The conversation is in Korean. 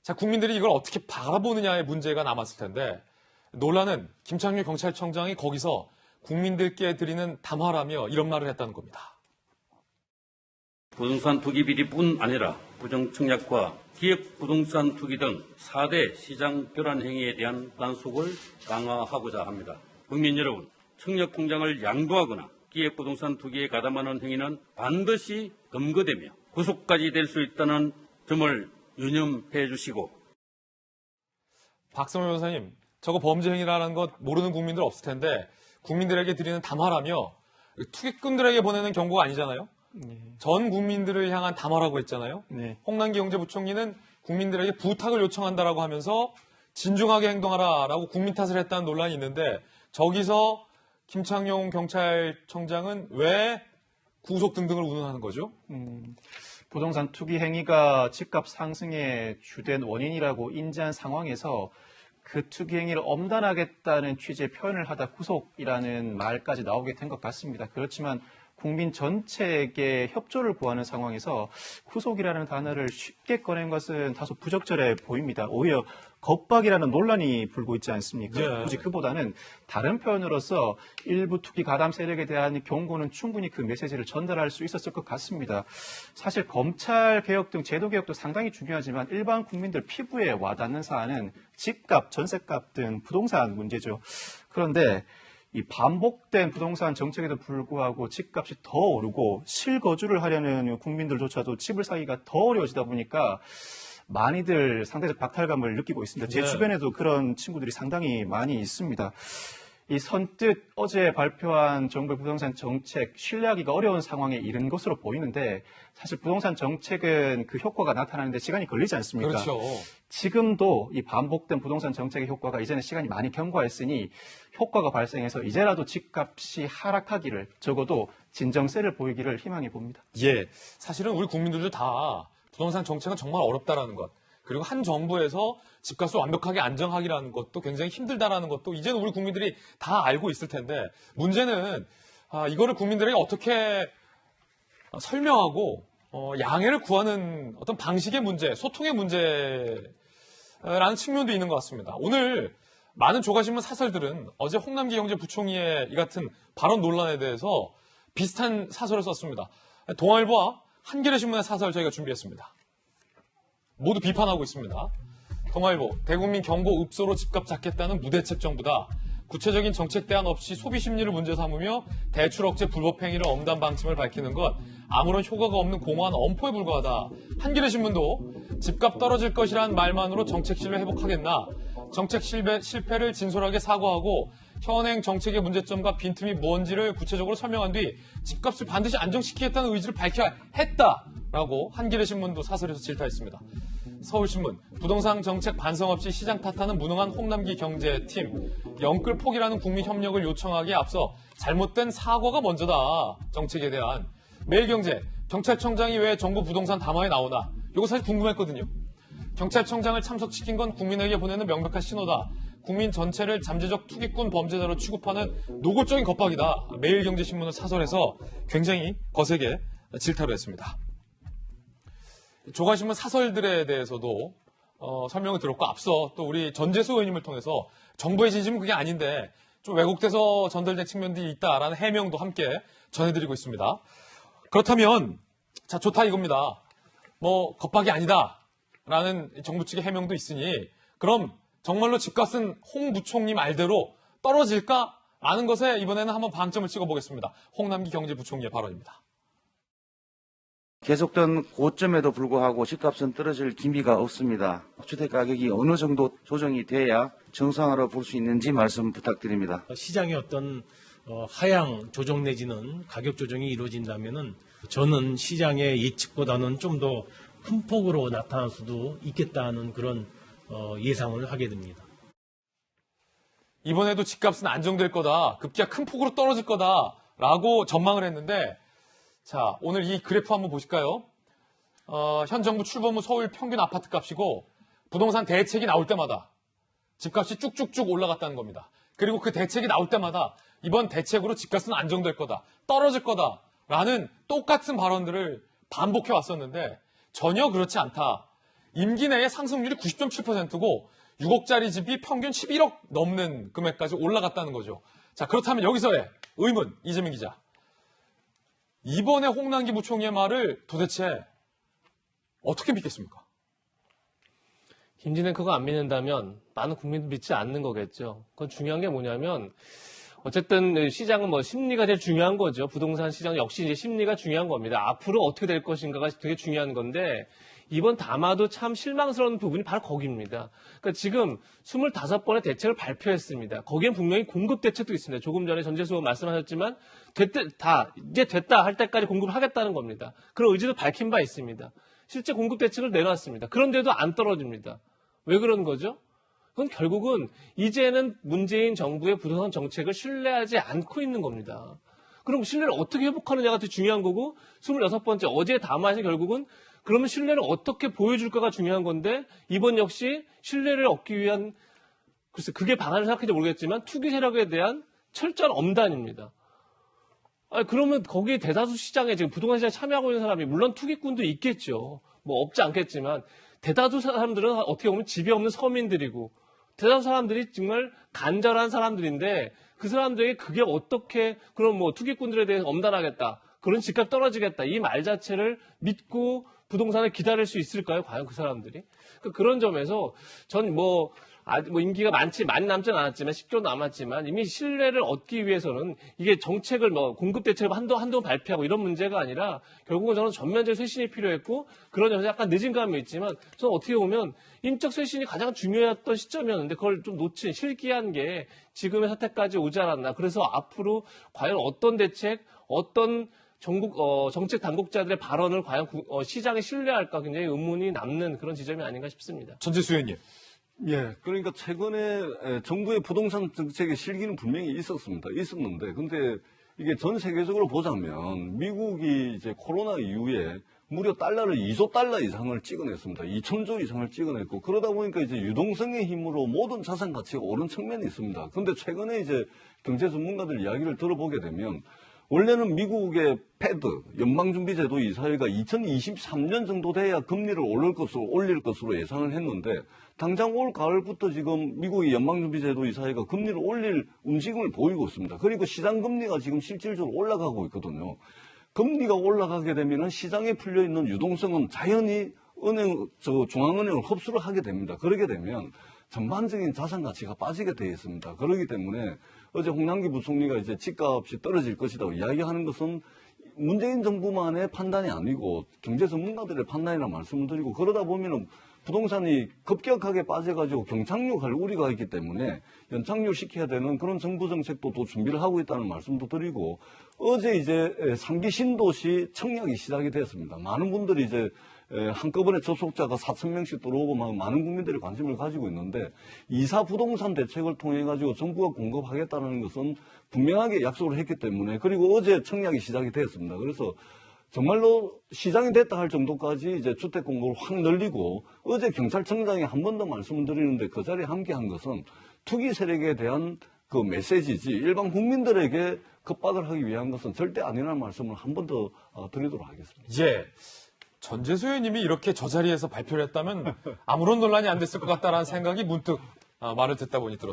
자, 국민들이 이걸 어떻게 바라보느냐의 문제가 남았을 텐데 논란은 김창룡 경찰청장이 거기서 국민들께 드리는 담화라며 이런 말을 했다는 겁니다. 부동산 투기 비리뿐 아니라 부정청약과 기획 부동산 투기 등 4대 시장 교란 행위에 대한 단속을 강화하고자 합니다. 국민 여러분, 청약 공장을 양도하거나 기획 부동산 투기에 가담하는 행위는 반드시 검거되며 구속까지 될 수 있다는 점을 유념해 주시고. 박성호 변호사님, 저거 범죄 행위라는 것 모르는 국민들 없을 텐데 국민들에게 드리는 담화라며 투기꾼들에게 보내는 경고가 아니잖아요. 네. 전 국민들을 향한 담화라고 했잖아요. 네. 홍남기 경제부총리는 국민들에게 부탁을 요청한다라고 하면서 진중하게 행동하라라고 국민 탓을 했다는 논란이 있는데 저기서 김창룡 경찰청장은 왜 구속 등등을 운운하는 거죠? 부동산 투기 행위가 집값 상승의 주된 원인이라고 인지한 상황에서 그 투기 행위를 엄단하겠다는 취지의 표현을 하다 구속이라는 말까지 나오게 된 것 같습니다. 그렇지만 국민 전체에게 협조를 구하는 상황에서 구속이라는 단어를 쉽게 꺼낸 것은 다소 부적절해 보입니다. 오히려 겁박이라는 논란이 불고 있지 않습니까? 네. 굳이 그보다는 다른 표현으로서 일부 투기 가담 세력에 대한 경고는 충분히 그 메시지를 전달할 수 있었을 것 같습니다. 사실 검찰 개혁 등 제도 개혁도 상당히 중요하지만 일반 국민들 피부에 와닿는 사안은 집값, 전세값 등 부동산 문제죠. 그런데 이 반복된 부동산 정책에도 불구하고 집값이 더 오르고 실거주를 하려는 국민들조차도 집을 사기가 더 어려워지다 보니까 많이들 상대적 박탈감을 느끼고 있습니다. 제 네. 주변에도 그런 친구들이 상당히 많이 있습니다. 이 선뜻 어제 발표한 정부의 부동산 정책 신뢰하기가 어려운 상황에 이른 것으로 보이는데 사실 부동산 정책은 그 효과가 나타나는데 시간이 걸리지 않습니까? 그렇죠. 지금도 이 반복된 부동산 정책의 효과가 이제는 시간이 많이 경과했으니 효과가 발생해서 이제라도 집값이 하락하기를 적어도 진정세를 보이기를 희망해 봅니다. 예, 사실은 우리 국민들도 다 부동산 정책은 정말 어렵다라는 것, 그리고 한 정부에서 집값을 완벽하게 안정하기라는 것도 굉장히 힘들다라는 것도 이제는 우리 국민들이 다 알고 있을 텐데 문제는 이거를 국민들에게 어떻게 설명하고 양해를 구하는 어떤 방식의 문제, 소통의 문제라는 측면도 있는 것 같습니다. 오늘 많은 조가신문 사설들은 어제 홍남기 경제부총리의 이 같은 발언 논란에 대해서 비슷한 사설을 썼습니다. 동아일보와 한겨레신문의 사설 저희가 준비했습니다. 모두 비판하고 있습니다. 동아일보, 대국민 경고 읍소로 집값 잡겠다는 무대책 정부다. 구체적인 정책 대안 없이 소비 심리를 문제 삼으며 대출 억제 불법 행위를 엄단 방침을 밝히는 것 아무런 효과가 없는 공허한 엄포에 불과하다. 한겨레신문도 집값 떨어질 것이란 말만으로 정책 신뢰 회복하겠나? 정책 실패를 진솔하게 사과하고 현행 정책의 문제점과 빈틈이 뭔지를 구체적으로 설명한 뒤 집값을 반드시 안정시키겠다는 의지를 밝혀야 했다라고 한겨레신문도 사설에서 질타했습니다. 서울신문, 부동산 정책 반성 없이 시장 탓하는 무능한 홍남기 경제팀, 영끌 포기라는 국민 협력을 요청하기에 앞서 잘못된 사과가 먼저다. 정책에 대한. 매일경제, 경찰청장이 왜 정부 부동산 담화에 나오나? 이거 사실 궁금했거든요. 경찰청장을 참석시킨 건 국민에게 보내는 명백한 신호다. 국민 전체를 잠재적 투기꾼 범죄자로 취급하는 노골적인 겁박이다. 매일경제신문을 사설에서 굉장히 거세게 질타를 했습니다. 조간신문 사설들에 대해서도 설명을 들었고 앞서 또 우리 전재수 의원님을 통해서 정부의 진심은 그게 아닌데 좀 왜곡돼서 전달된 측면들이 있다라는 해명도 함께 전해드리고 있습니다. 그렇다면 자 좋다 이겁니다. 뭐 겁박이 아니다라는 정부 측의 해명도 있으니 그럼 정말로 집값은 홍 부총리 말대로 떨어질까라는 것에 이번에는 한번 방점을 찍어보겠습니다. 홍남기 경제부총리의 발언입니다. 계속된 고점에도 불구하고 집값은 떨어질 기미가 없습니다. 주택 가격이 어느 정도 조정이 돼야 정상화로 볼 수 있는지 말씀 부탁드립니다. 시장의 어떤 하향 조정 내지는 가격 조정이 이루어진다면은 저는 시장의 예측보다는 좀 더 큰 폭으로 나타날 수도 있겠다는 그런 예상을 하게 됩니다. 이번에도 집값은 안정될 거다. 급기야 큰 폭으로 떨어질 거다라고 전망을 했는데 자, 오늘 이 그래프 한번 보실까요? 현 정부 출범 후 서울 평균 아파트 값이고 부동산 대책이 나올 때마다 집값이 쭉쭉쭉 올라갔다는 겁니다. 그리고 그 대책이 나올 때마다 이번 대책으로 집값은 안정될 거다, 떨어질 거다라는 똑같은 발언들을 반복해 왔었는데 전혀 그렇지 않다. 임기 내에 상승률이 90.7%고 6억짜리 집이 평균 11억 넘는 금액까지 올라갔다는 거죠. 자, 그렇다면 여기서의 의문, 이재민 기자. 이번에 홍남기 부총리의 말을 도대체 어떻게 믿겠습니까? 김진애 그거 안 믿는다면 많은 국민들 믿지 않는 거겠죠. 그건 중요한 게 뭐냐면 어쨌든 시장은 뭐 심리가 제일 중요한 거죠. 부동산 시장 역시 이제 심리가 중요한 겁니다. 앞으로 어떻게 될 것인가가 되게 중요한 건데 이번 담화도 참 실망스러운 부분이 바로 거기입니다. 그러니까 지금 25번의 대책을 발표했습니다. 거기엔 분명히 공급 대책도 있습니다. 조금 전에 전재수 의원 말씀하셨지만 이제 됐다 할 때까지 공급을 하겠다는 겁니다. 그런 의지도 밝힌 바 있습니다. 실제 공급 대책을 내놨습니다. 그런데도 안 떨어집니다. 왜 그런 거죠? 그건 결국은 이제는 문재인 정부의 부동산 정책을 신뢰하지 않고 있는 겁니다. 그럼 신뢰를 어떻게 회복하느냐가 더 중요한 거고 26번째 어제 담화에서 결국은 그러면 신뢰를 어떻게 보여줄까가 중요한 건데 이번 역시 신뢰를 얻기 위한 글쎄 그게 방안을 생각할지 모르겠지만 투기 세력에 대한 철저한 엄단입니다. 그러면 거기 대다수 시장에 지금 부동산 시장에 참여하고 있는 사람이 물론 투기꾼도 있겠죠. 뭐 없지 않겠지만 대다수 사람들은 어떻게 보면 집이 없는 서민들이고 대다수 사람들이 정말 간절한 사람들인데 그 사람들에게 그게 어떻게 그럼 뭐 투기꾼들에 대해서 엄단하겠다. 그런 집값 떨어지겠다. 이 말 자체를 믿고 부동산을 기다릴 수 있을까요? 과연 그 사람들이? 그런 점에서 전 임기가 많이 남지는 않았지만 10개월 남았지만 이미 신뢰를 얻기 위해서는 이게 정책을 공급 대책을 한동안 발표하고 이런 문제가 아니라 결국은 저는 전면적 쇄신이 필요했고 그런 점에서 약간 늦은 감이 있지만 저는 어떻게 보면 인적 쇄신이 가장 중요했던 시점이었는데 그걸 좀 놓친 실기한 게 지금의 사태까지 오지 않았나. 그래서 앞으로 과연 어떤 대책, 어떤 정책 당국자들의 발언을 과연 시장에 신뢰할까 굉장히 의문이 남는 그런 지점이 아닌가 싶습니다. 전재수 의원님. 예, 그러니까 최근에 정부의 부동산 정책의 실기는 분명히 있었는데, 근데 이게 전 세계적으로 보자면 미국이 이제 코로나 이후에 무려 달러를 2조 달러 이상을 찍어냈습니다. 2,000조 이상을 찍어냈고 그러다 보니까 이제 유동성의 힘으로 모든 자산 가치가 오른 측면이 있습니다. 근데 최근에 이제 경제 전문가들 이야기를 들어보게 되면 원래는 미국의 패드, 연방준비제도 이사회가 2023년 정도 돼야 금리를 올릴 것으로 예상을 했는데 당장 올 가을부터 지금 미국의 연방준비제도 이사회가 금리를 올릴 움직임을 보이고 있습니다. 그리고 시장 금리가 지금 실질적으로 올라가고 있거든요. 금리가 올라가게 되면 시장에 풀려있는 유동성은 자연히 중앙은행을 흡수를 하게 됩니다. 그러게 되면 전반적인 자산 가치가 빠지게 되어 있습니다. 그렇기 때문에 어제 홍남기 부총리가 이제 집값이 떨어질 것이라고 이야기하는 것은 문재인 정부만의 판단이 아니고 경제 전문가들의 판단이라는 말씀을 드리고 그러다 보면은 부동산이 급격하게 빠져가지고 경착륙할 우려가 있기 때문에 연착륙시켜야 되는 그런 정부 정책도 또 준비를 하고 있다는 말씀도 드리고 어제 이제 3기 신도시 청약이 시작이 됐습니다. 많은 분들이 이제 한꺼번에 접속자가 4,000명씩 들어오고 많은 국민들이 관심을 가지고 있는데 2사 부동산 대책을 통해 가지고 정부가 공급하겠다는 것은 분명하게 약속을 했기 때문에 그리고 어제 청약이 시작이 됐습니다. 그래서 정말로 시장이 됐다 할 정도까지 이제 주택 공급을 확 늘리고 어제 경찰청장이 한 번 더 말씀을 드리는데 그 자리에 함께한 것은 투기 세력에 대한 그 메시지지 일반 국민들에게 급박을 하기 위한 것은 절대 아니라는 말씀을 한 번 더 드리도록 하겠습니다. 예. 전재수 의원님이 이렇게 저 자리에서 발표를 했다면 아무런 논란이 안 됐을 것 같다라는 생각이 문득 말을 듣다 보니 들었습니다.